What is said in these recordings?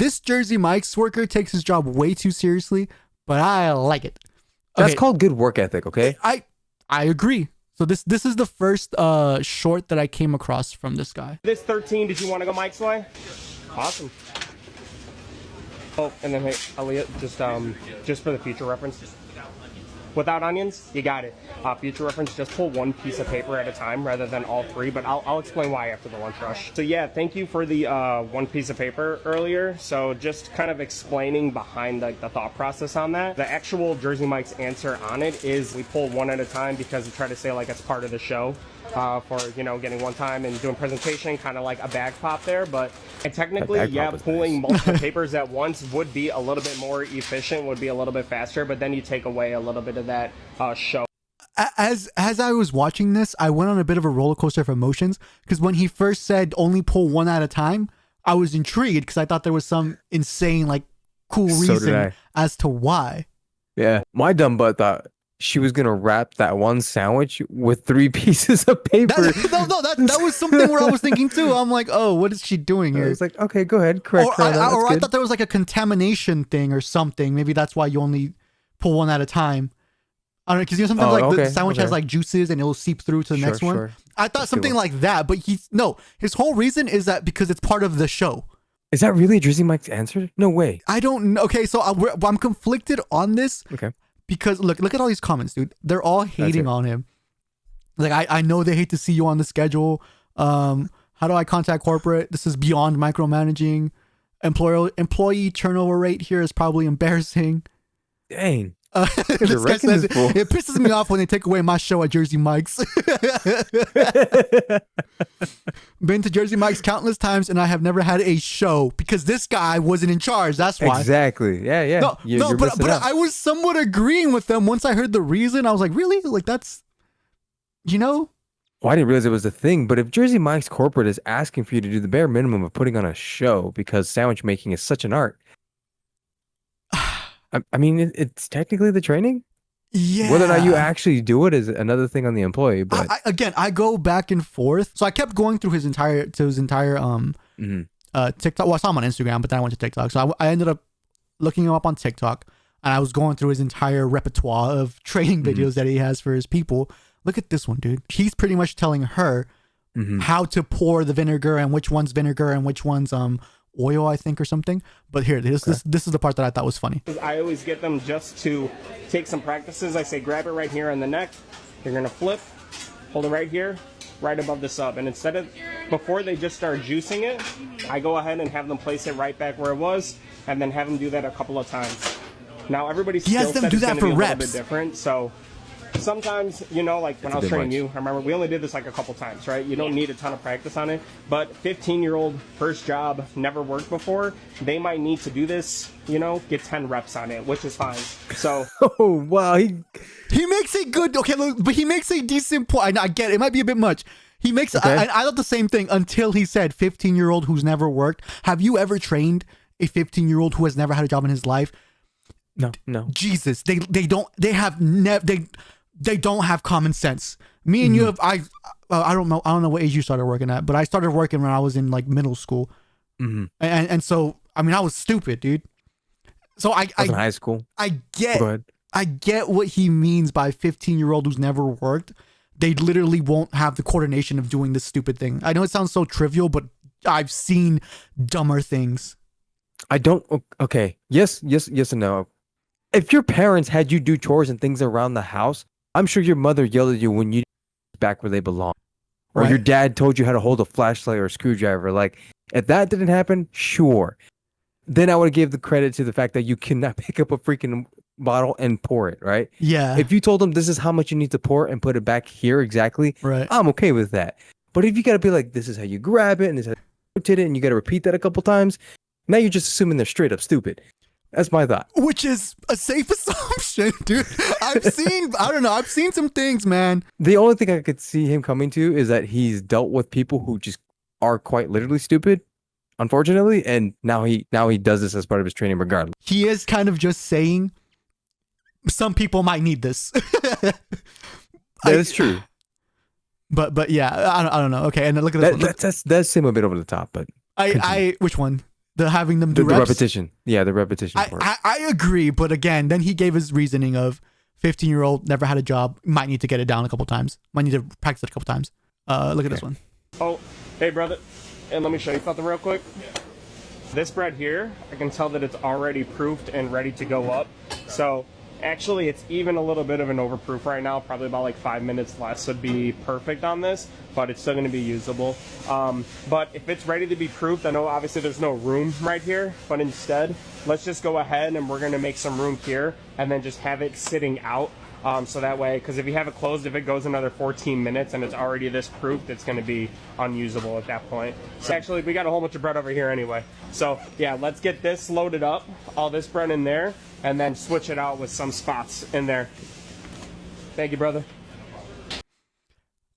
this Jersey Mike's worker takes his job way too seriously, but I like it. That's called good work ethic, okay? I agree. So this is the first short that I came across from this guy. This 13, did you want to go Mike's way? Awesome. Oh, and then hey, Elliot, just for the future reference. Without onions, you got it. Future reference, just pull one piece of paper at a time rather than all three, but I'll explain why after the lunch rush. So yeah, thank you for the one piece of paper earlier. So just kind of explaining behind like the thought process on that. The actual Jersey Mike's answer on it is we pull one at a time because we try to say like it's part of the show. For, you know, getting one time and doing presentation, kind of like a bag pop there, but and technically, yeah, pulling multiple papers at once would be a little bit more efficient, would be a little bit faster, but then you take away a little bit of that show. As I was watching this, I went on a bit of a roller coaster of emotions, because when he first said only pull one at a time, I was intrigued because I thought there was some insane, like, cool reason as to why. Yeah, my dumb butt thought she was gonna wrap that one sandwich with 3 pieces of paper. That was something where I was thinking too. I'm like, oh, what is she doing here? It's like, okay, go ahead, correct. I thought there was like a contamination thing or something. Maybe that's why you only pull one at a time. I don't know, because you know sometimes the sandwich has like juices and it'll seep through to the next one. I thought something like that, but his whole reason is that because it's part of the show. Is that really Jersey Mike's answer? No way. I don't know. Okay, so I'm conflicted on this. Okay. Because look at all these comments, dude. They're all hating on him. Like, I know they hate to see you on the schedule. How do I contact corporate? This is beyond micromanaging. Employee turnover rate here is probably embarrassing. Dang. This guy says, it pisses me off when they take away my show at Jersey Mike's. Been to Jersey Mike's countless times and I have never had a show because this guy wasn't in charge. That's why. Exactly. Yeah. But I was somewhat agreeing with them once I heard the reason. I was like, really? Like, that's, you know? Well, I didn't realize it was a thing, but if Jersey Mike's corporate is asking for you to do the bare minimum of putting on a show because sandwich making is such an art, I mean, it's technically the training. Yeah. Whether or not you actually do it is another thing on the employee. But I go back and forth. So I kept going through his entire TikTok. Well, I saw him on Instagram, but then I went to TikTok. So I ended up looking him up on TikTok, and I was going through his entire repertoire of training videos that he has for his people. Look at this one, dude. He's pretty much telling her how to pour the vinegar and which one's vinegar and which one's oil, I think, or something. But here, this is the part that I thought was funny. I always get them just to take some practices. I say grab it right here on the neck. You're gonna flip, hold it right here, right above the sub, and instead of before they just start juicing it, I go ahead and have them place it right back where it was, and then have them do that a couple of times. Now everybody's skill set is going to be a little bit different, so sometimes, you know, like when I was training you, I remember we only did this like a couple times, right? You don't need a ton of practice on it, but 15-year-old first job, never worked before, they might need to do this, you know, get 10 reps on it, which is fine. So oh wow, he makes a good, okay, look, but he makes a decent point. I get it, it might be a bit much. He makes I thought the same thing until he said 15-year-old who's never worked. Have you ever trained a 15-year-old who has never had a job in his life? No. Jesus, they don't have common sense. Me and you have, I don't know what age you started working at, but I started working when I was in like middle school. And so, I mean, I was stupid, dude. So I was in high school. I get what he means by 15-year-old who's never worked. They literally won't have the coordination of doing this stupid thing. I know it sounds so trivial, but I've seen dumber things. Okay. Yes and no. If your parents had you do chores and things around the house, I'm sure your mother yelled at you when you back where they belong. Or your dad told you how to hold a flashlight or a screwdriver. Like, if that didn't happen, sure. Then I would give the credit to the fact that you cannot pick up a freaking bottle and pour it, right? Yeah. If you told them this is how much you need to pour and put it back here exactly, right, I'm okay with that. But if you got to be like, this is how you grab it and this is how you rotate it and you got to repeat that a couple times, now you're just assuming they're straight up stupid. That's my thought. Which is a safe assumption, dude. I've seen some things, man. The only thing I could see him coming to is that he's dealt with people who just are quite literally stupid, unfortunately, and now he does this as part of his training regardless. He is kind of just saying some people might need this. That is true. But yeah, I don't know. Okay, and then look at this one. That seems a bit over the top, but which one? The having them do The reps. repetition. Yeah, the repetition part. I agree, but again, then he gave his reasoning of 15-year-old, never had a job, might need to get it down a couple times, might need to practice it a couple times. Look at this one. Oh, hey brother, and let me show you something real quick. This bread here, I can tell that it's already proofed and ready to go up. So actually it's even a little bit of an overproof right now, probably about like 5 minutes less would be perfect on this, but it's still gonna be usable. But if it's ready to be proofed, I know obviously there's no room right here, but instead, let's just go ahead and we're gonna make some room here and then just have it sitting out. So that way, because if you have it closed, if it goes another 14 minutes and it's already this proofed, it's going to be unusable at that point. So actually, we got a whole bunch of bread over here anyway. So yeah, let's get this loaded up, all this bread in there, and then switch it out with some spots in there. Thank you, brother.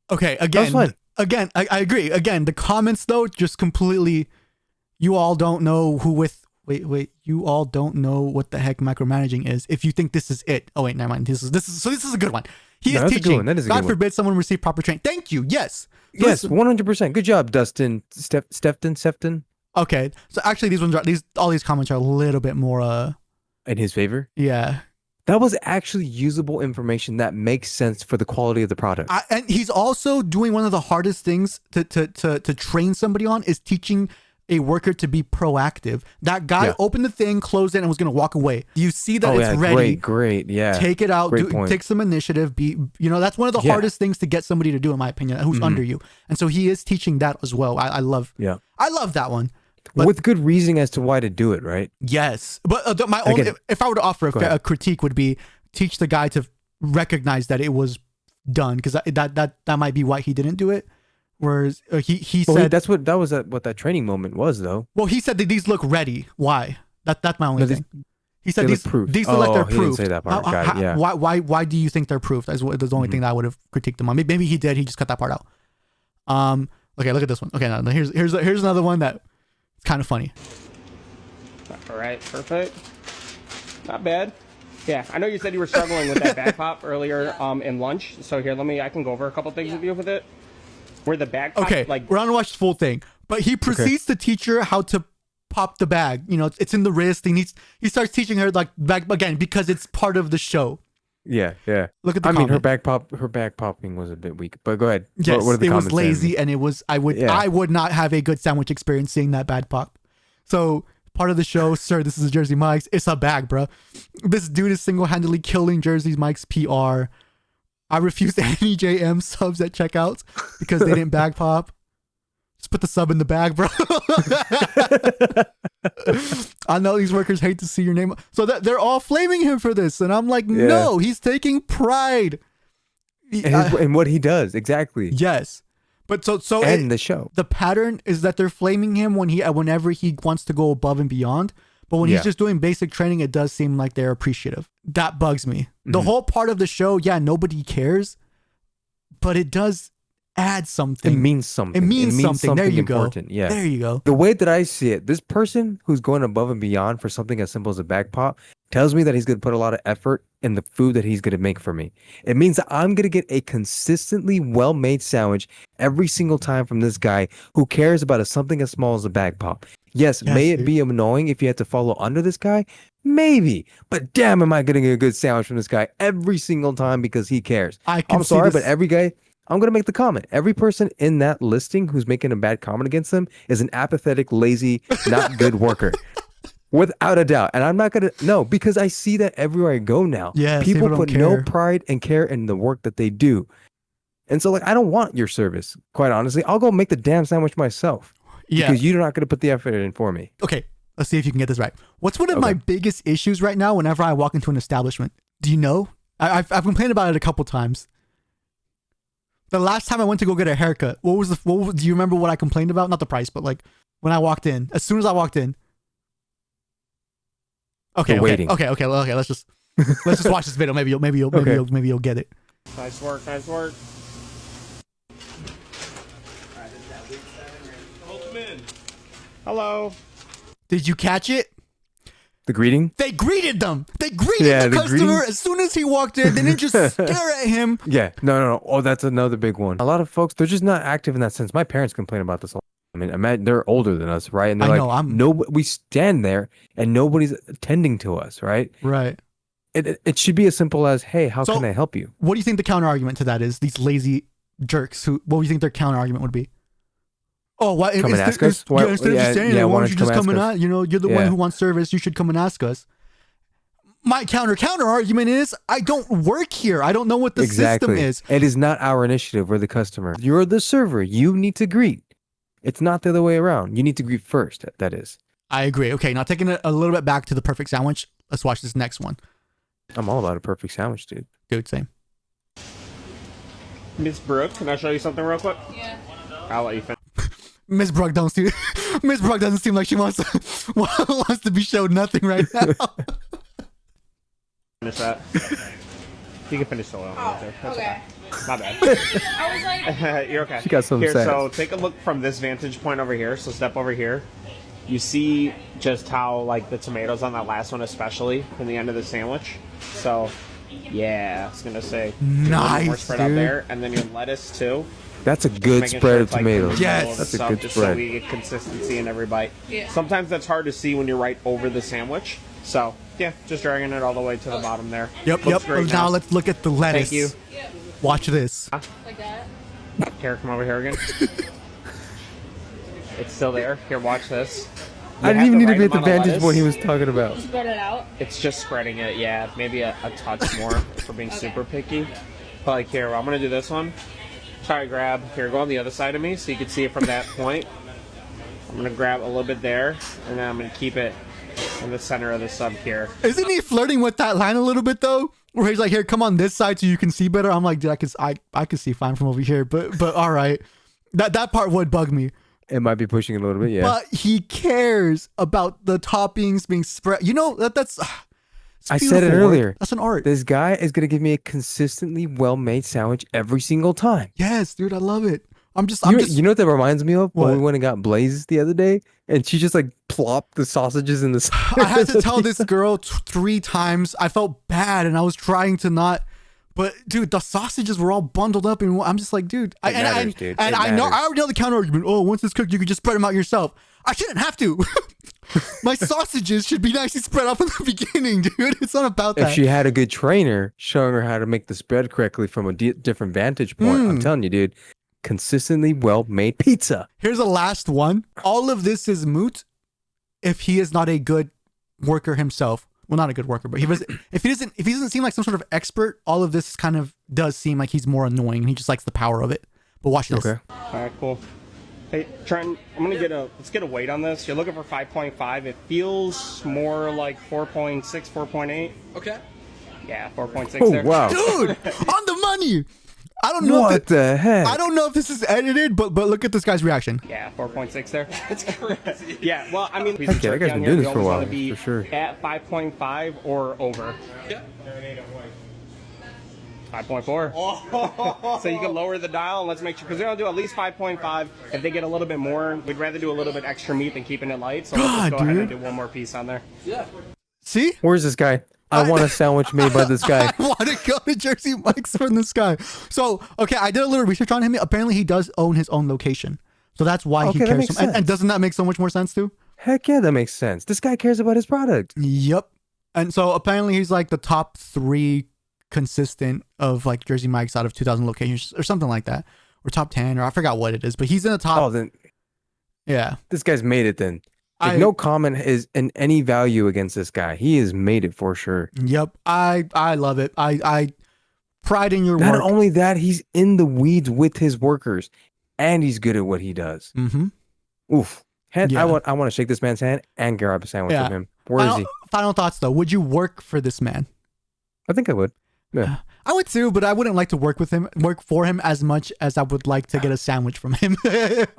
Okay, again, I agree. Again, the comments though, just completely, you all don't know who with. Wait, you all don't know what the heck micromanaging is. If you think this is it. Oh wait, never mind. This is a good one. He is teaching. God forbid someone receive proper training. Thank you. Yes. Yes, 100%. Good job, Dustin. Stefton. Okay. So actually all these comments are a little bit more in his favor? Yeah. That was actually usable information that makes sense for the quality of the product. And he's also doing one of the hardest things to train somebody on is teaching a worker to be proactive. That guy opened the thing, closed it, and was going to walk away. You see that it's ready. Great. Yeah. Take it out. Take some initiative. That's one of the hardest things to get somebody to do, in my opinion, who's under you. And so he is teaching that as well. I love that one. But, with good reasoning as to why to do it, right? Yes. But if I were to offer a critique would be teach the guy to recognize that it was done, because that might be why he didn't do it. Whereas he said that was what that training moment was, though. Well, he said that these look ready. Why? That's my only thing. He said these look they're he proof. Didn't say that part. Got it, yeah. Why do you think they're proof? That's the only thing that I would have critiqued him on. Maybe he did. He just cut that part out. Okay, look at this one. Okay, now here's another one that it's kind of funny. All right, perfect. Not bad. Yeah, I know you said you were struggling with that back pop earlier in lunch. So here, I can go over a couple things with you with it. Where the bag pop, we're gonna watch the full thing, but he proceeds to teach her how to pop the bag. It's in the wrist. He starts teaching her like back again because it's part of the show. Yeah. Look at the comment. Her back popping was a bit weak, but go ahead. Yes, what it was lazy, and it was. I would not have a good sandwich experience seeing that bag pop. So part of the show, sir, this is Jersey Mike's. It's a bag, bro. This dude is single-handedly killing Jersey Mike's PR. I refused any JM subs at checkouts because they didn't bag pop. Just put the sub in the bag, bro. I know these workers hate to see your name. So they're all flaming him for this. And I'm like, no, he's taking pride. In what he does, exactly. Yes. But so and the show. The pattern is that they're flaming him whenever he wants to go above and beyond. But when he's just doing basic training, it does seem like they're appreciative. That bugs me. The whole part of the show, nobody cares, but it does add something. It means something. It means something. There you important. go. Yeah. There you go. The way that I see it, this person who's going above and beyond for something as simple as a bag pop tells me that he's going to put a lot of effort in the food that he's going to make for me. It means that I'm going to get a consistently well-made sandwich every single time from this guy who cares about something as small as a bag pop. Yes, may it be annoying if you had to follow under this guy? Maybe. But damn, am I getting a good sandwich from this guy every single time because he cares. I'm sorry, but every guy, I'm going to make the comment. Every person in that listing who's making a bad comment against them is an apathetic, lazy, not good worker. Without a doubt. And I'm not going to, no, because I see that everywhere I go now. Yeah, people put no pride and care in the work that they do. And so, I don't want your service, quite honestly. I'll go make the damn sandwich myself. Yeah. Because you're not going to put the effort in for me. Okay, let's see if you can get this right. What's one of my biggest issues right now whenever I walk into an establishment? Do you know? I've complained about it a couple times. The last time I went to go get a haircut, do you remember what I complained about? Not the price, but when I walked in, as soon as I walked in. Okay. Let's just watch this video. Maybe you'll get it. Nice work. Hello. Did you catch it? The greeting? They greeted them. They greeted the customer as soon as he walked in. They didn't just stare at him. Yeah. No. Oh, that's another big one. A lot of folks, they're just not active in that sense. My parents complain about this all I mean, imagine they're older than us, right? And they're I like, know, no, we stand there and nobody's attending to us, right? Right. It should be as simple as, hey, how So- can I help you? What do you think the counter argument to that is? These lazy jerks who, what do you think their counter argument would be? Oh, why Come and ask us? Yeah, instead of just saying it, why don't you just come and ask us? ask? You know, you're the one Yeah. who wants service. You should come and ask us. My counter argument is I don't work here. I don't know what the system is. It is not our initiative. We're the customer. You're the server. You need to greet. It's not the other way around. You need to greet first. That is. I agree. Okay, now taking it a little bit back to the perfect sandwich. Let's watch this next one. I'm all about a perfect sandwich, dude. Dude, same. Miss Brooke, can I show you something real quick? Yeah. I'll let you finish. Miss Brooke don't seem Miss Brooke doesn't seem like she wants to be showed nothing right now. Finish that. You can finish the oil right there. That's Okay. My bad. I was like, You're okay. She got something here, to say. so take a look from this vantage point over here. So step over here. You see just how like the tomatoes on that last one, especially in the end of the sandwich. So yeah, I was gonna say get a little Nice, more spread out dude. there, and then your lettuce too. That's a good Making spread sure of it's, like, tomatoes. in the Yes. middle of That's the a sub, good just spread. so we get consistency in every bite. Yeah. Sometimes that's hard to see when you're right over the sandwich. So yeah, just dragging it all the way to the bottom there. Yep, Looks yep. great Now let's look at the lettuce. Thank you. Watch this. like that. Here, come over here again. It's still there. Here, watch this. I You didn't have even the need to right be at the amount of vantage point he lettuce. was talking about. Spread it out. It's just spreading it, yeah. Maybe a touch more for being super picky. But like here, I'm gonna do this one. Try to grab, here, go on the other side of me so you can see it from that point. I'm gonna grab a little bit there, and then I'm gonna keep it in the center of the sub here. Isn't he flirting with that line a little bit though? Where he's like, "Here, come on this side so you can see better." I'm like, "Dude, I can see fine from over here." But all right, that part would bug me. It might be pushing it a little bit, yeah. But he cares about the toppings being spread. You know that's. It's I said it beautiful work. earlier. That's an art. This guy is going to give me a consistently well-made sandwich every single time. Yes, dude, I love it. I'm just. You know what that reminds me of? When What? we went and got Blaze the other day, and she just like plopped the sausages in the I had to tell this girl 3 times. I felt bad, and I was trying to not. But dude, the sausages were all bundled up, and I'm just like, dude. matters, dude. And It I know matters. I already know the counter argument. Oh, once it's cooked, you can just spread them out yourself. I shouldn't have to. My sausages should be nicely spread out from the beginning, dude. It's not about If that. she had a good trainer showing her how to make the spread correctly from a different vantage point, I'm telling you, dude, consistently well-made pizza. Here's the last one. All of this is moot if he is not a good worker himself. Well, not a good worker, but if he doesn't seem like some sort of expert, all of this kind of does seem like he's more annoying and he just likes the power of it. But watch this. Okay. Alright, cool. Hey, Trent, let's get a weight on this. You're looking for 5.5. It feels more like 4.6, 4.8. Okay. Yeah, 4.6 Oh, there. wow. Dude, on the money. I don't know What the heck? I don't know if this is edited, but look at this guy's reaction. Yeah, 4.6 there. It's crazy. Yeah, well, I mean, Heck yeah, that guy's been doing this for a while, Be for sure. At 5.5 or over. Yeah. 5.4. So you can lower the dial and let's make sure, because they're going to do at least 5.5. If they get a little bit more, we'd rather do a little bit extra meat than keeping it light. So let's God, just go ahead and dude. do one more piece on there. Yeah. See? Where's this guy? I want a sandwich made by this guy. I want to go to Jersey Mike's from this guy. So, okay, I did a little research on him. Apparently, he does own his own location. So that's why Okay, he that cares. makes And sense. doesn't that make so much more sense too? Heck yeah, that makes sense. This guy cares about his product. Yep. And so apparently he's like the top 3 consistent of like Jersey Mike's out of 2,000 locations or something like that. Or top 10 or I forgot what it is. But he's in the top. Oh, then Yeah. this guy's made it then. Like, I- no comment is in any value against this guy. He has made it for sure. Yep. I love it. I pride in your Not work. only that, he's in the weeds with his workers, and he's good at what he does. Mm-hmm. Oof. Yeah. I want to shake this man's hand and grab a sandwich Yeah. from him. Where is he? Final thoughts though. Would you work for this man? I think I would. Yeah. I would too, but I wouldn't like to work for him as much as I would like to get a sandwich from him.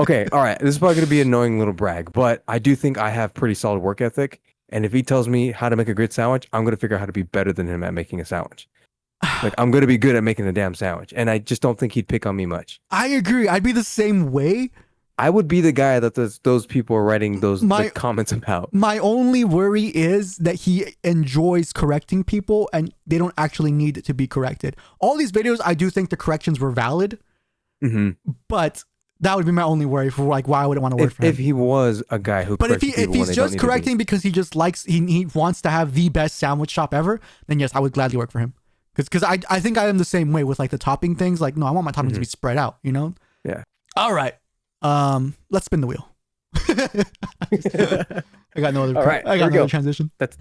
Okay, all right. This is probably going to be an annoying little brag, but I do think I have pretty solid work ethic. And if he tells me how to make a great sandwich, I'm going to figure out how to be better than him at making a sandwich. Like, I'm going to be good at making a damn sandwich. And I just don't think he'd pick on me much. I agree. I'd be the same way. I would be the guy that those people are writing those like, comments about. My only worry is that he enjoys correcting people and they don't actually need to be corrected. All these videos, I do think the corrections were valid, Mm-hmm. but That would be my only worry for like why I wouldn't want to work for him. If he was a guy who, but if he's just correcting because he just likes he wants to have the best sandwich shop ever, then yes, I would gladly work for him. Because I think I am the same way with like the topping things. Like, no, I want my toppings to be spread out, you know? Yeah. All right. Let's spin the wheel. I got no other. All right, I got no other transition. That's